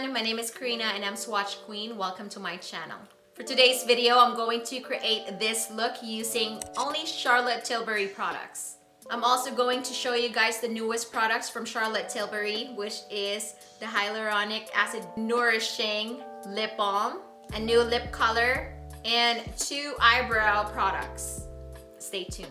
everyone, my name is Karina and I'm SwatchQueen. Welcome to my channel. For today's video, I'm going to create this look using only Charlotte Tilbury products. I'm also going to show you guys the newest products from Charlotte Tilbury, which is the Hyaluronic Acid Nourishing Lip Balm, a new lip color, and 2 eyebrow products. Stay tuned.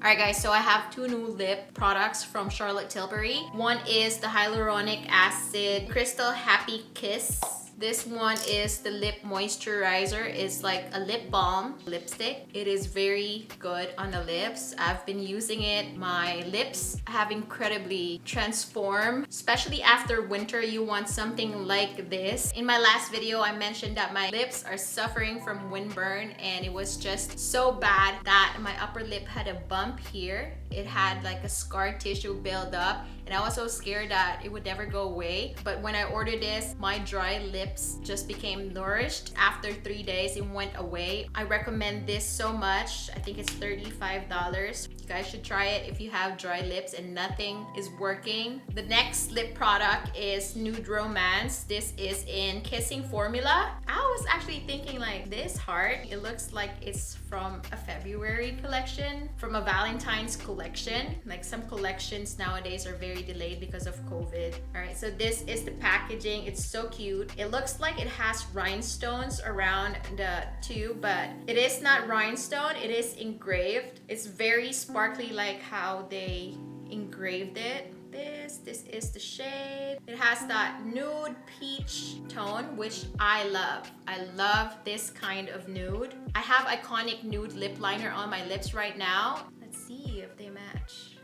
Alright guys, so I have two new lip products from Charlotte Tilbury. One is the Hyaluronic Acid Crystal Happy Kiss. This one is the lip moisturizer. It's like a lip balm lipstick. It is very good on the lips. I've been using it. My lips have incredibly transformed, especially after winter. You want something like this. In my last video, I mentioned that my lips are suffering from windburn, and it was just so bad that my upper lip had a bump here. It had like a scar tissue build up, and I was so scared that it would never go away. But when I ordered this, my dry lips just became nourished. After 3 days, it went away. I recommend this so much. I think it's $35. You guys should try it if you have dry lips and nothing is working. The next lip product is Nude Romance. This is in Kissing Formula. I was actually thinking like this heart, it looks like it's from a February collection, from a Valentine's collection. Like some collections nowadays are very delayed because of COVID. All right, so this is the packaging. It's so cute. It looks like it has rhinestones around the tube, but it is not rhinestone. It is engraved. It's very sparkly like how they engraved it. This is the shade. It has that nude peach tone, which I love. I love this kind of nude. I have Iconic Nude lip liner on my lips right now. Let's see if they match.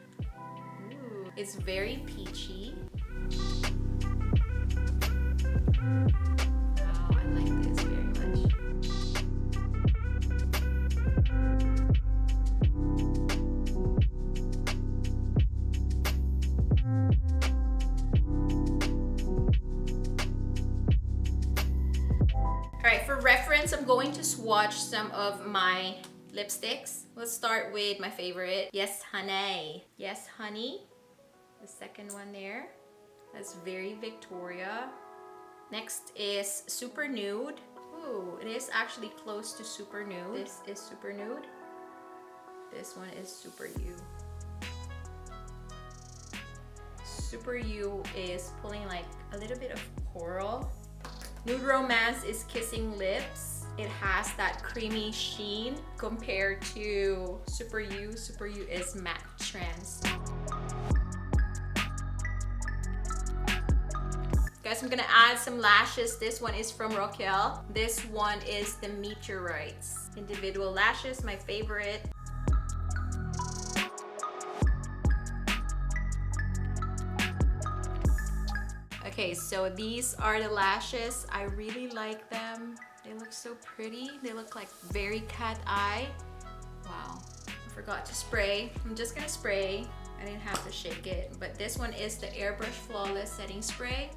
Ooh, it's very peachy. Wow, I like this very much. Alright, for reference, I'm going to swatch some of my lipsticks. Let's start with my favorite. Yes, Honey. Yes, Honey. The second one there. That's very Victoria. Next is Super Nude. Ooh, it is actually close to Super Nude. This is Super Nude. This one is Super U. Super U is pulling like a little bit of coral. Nude Romance is Kissing Lips. It has that creamy sheen compared to Super U. Super U is matte trans. Guys, I'm gonna add some lashes. This one is from Rochelle. This one is the Meteorites. Individual lashes, my favorite. Okay, so these are the lashes. I really like them. They look so pretty. They look like very cat eye. Wow, I forgot to spray. I'm just gonna spray. I didn't have to shake it. But this one is the Airbrush Flawless Setting Spray.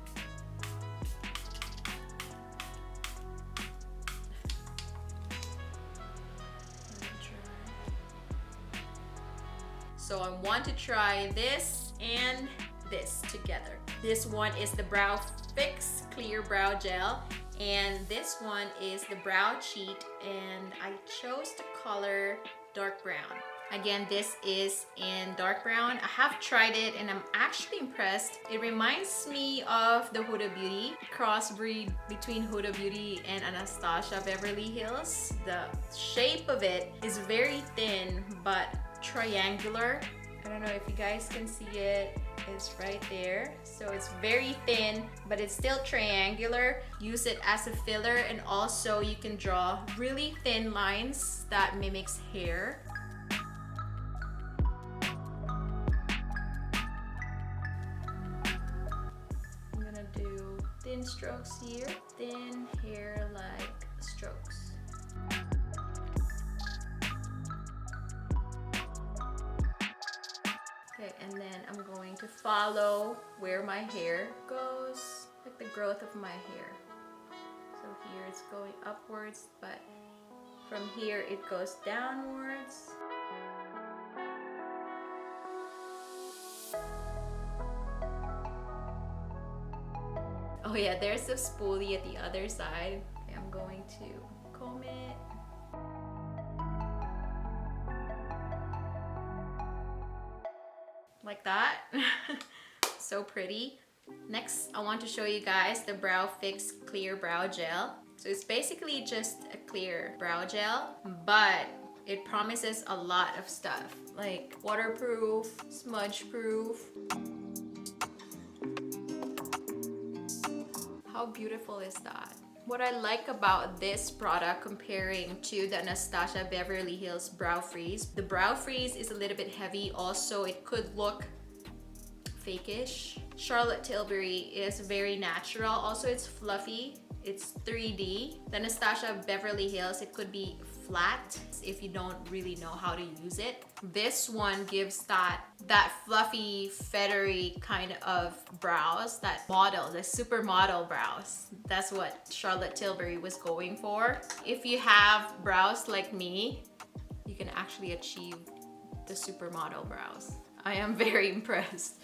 So I want to try this and this together. This one is the Brow Fix Clear Brow Gel, and this one is the Brow Cheat, and I chose the color dark brown. Again, this is in dark brown. I have tried it and I'm actually impressed. It reminds me of the Huda Beauty, crossbreed between Huda Beauty and Anastasia Beverly Hills. The shape of it is very thin but triangular. I don't know if you guys can see it. It's right there. So it's very thin, but it's still triangular. Use it as a filler, and also you can draw really thin lines that mimics hair. I'm gonna do thin strokes here, thin hair-like strokes. Okay, and then I'm going to follow where my hair goes, like the growth of my hair. So here it's going upwards, but from here it goes downwards. Oh yeah, there's a spoolie at the other side. Okay, I'm going to comb it. Like that. So pretty. Next, I want to show you guys the Brow Fix Clear Brow Gel. So it's basically just a clear brow gel, but It promises a lot of stuff, like waterproof, smudge proof. How beautiful is that? What I like about this product comparing to the Anastasia Beverly Hills Brow Freeze, the Brow Freeze is a little bit heavy. Also, it could look fakeish. Charlotte Tilbury is very natural. Also, it's fluffy. It's 3D. The Anastasia Beverly Hills, it could be flat if you don't really know how to use it. This one gives that fluffy, feathery kind of brows, that model, the supermodel brows. That's what Charlotte Tilbury was going for. If you have brows like me, you can actually achieve the supermodel brows. I am very impressed.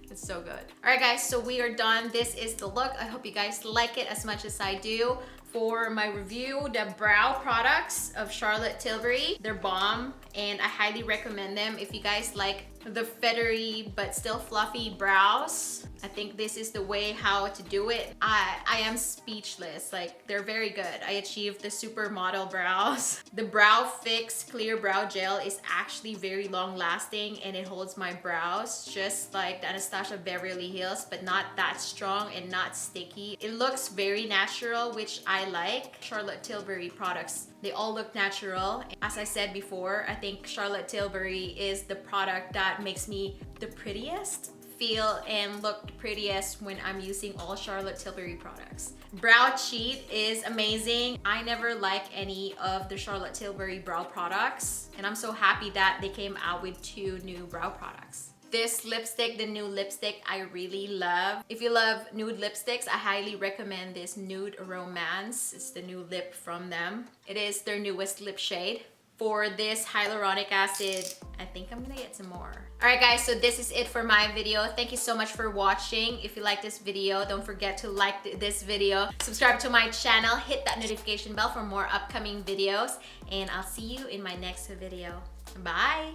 It's so good. All right, guys, so we are done. This is the look. I hope you guys like it as much as I do. For my review, the brow products of Charlotte Tilbury, they're bomb, and I highly recommend them if you guys like the feathery but still fluffy brows. I think this is the way how to do it. I am speechless. Like, they're very good. I achieved the supermodel brows. The Brow Fix Clear Brow Gel is actually very long lasting, and it holds my brows just like the Anastasia Beverly Hills, but not that strong and not sticky. It looks very natural, which I like. Charlotte Tilbury products, they all look natural. As I said before, I think Charlotte Tilbury is the product that makes me the prettiest, feel and look prettiest when I'm using all Charlotte Tilbury products. Brow Cheat is amazing. I never like any of the Charlotte Tilbury brow products, and I'm so happy that they came out with 2 new brow products. This lipstick, the new lipstick, I really love. If you love nude lipsticks, I highly recommend this Nude Romance. It's the new lip from them. It is their newest lip shade. For this hyaluronic acid, I think I'm gonna get some more. All right, guys, so this is it for my video. Thank you so much for watching. If you like this video, don't forget to like this video, subscribe to my channel, hit that notification bell for more upcoming videos, and I'll see you in my next video. Bye.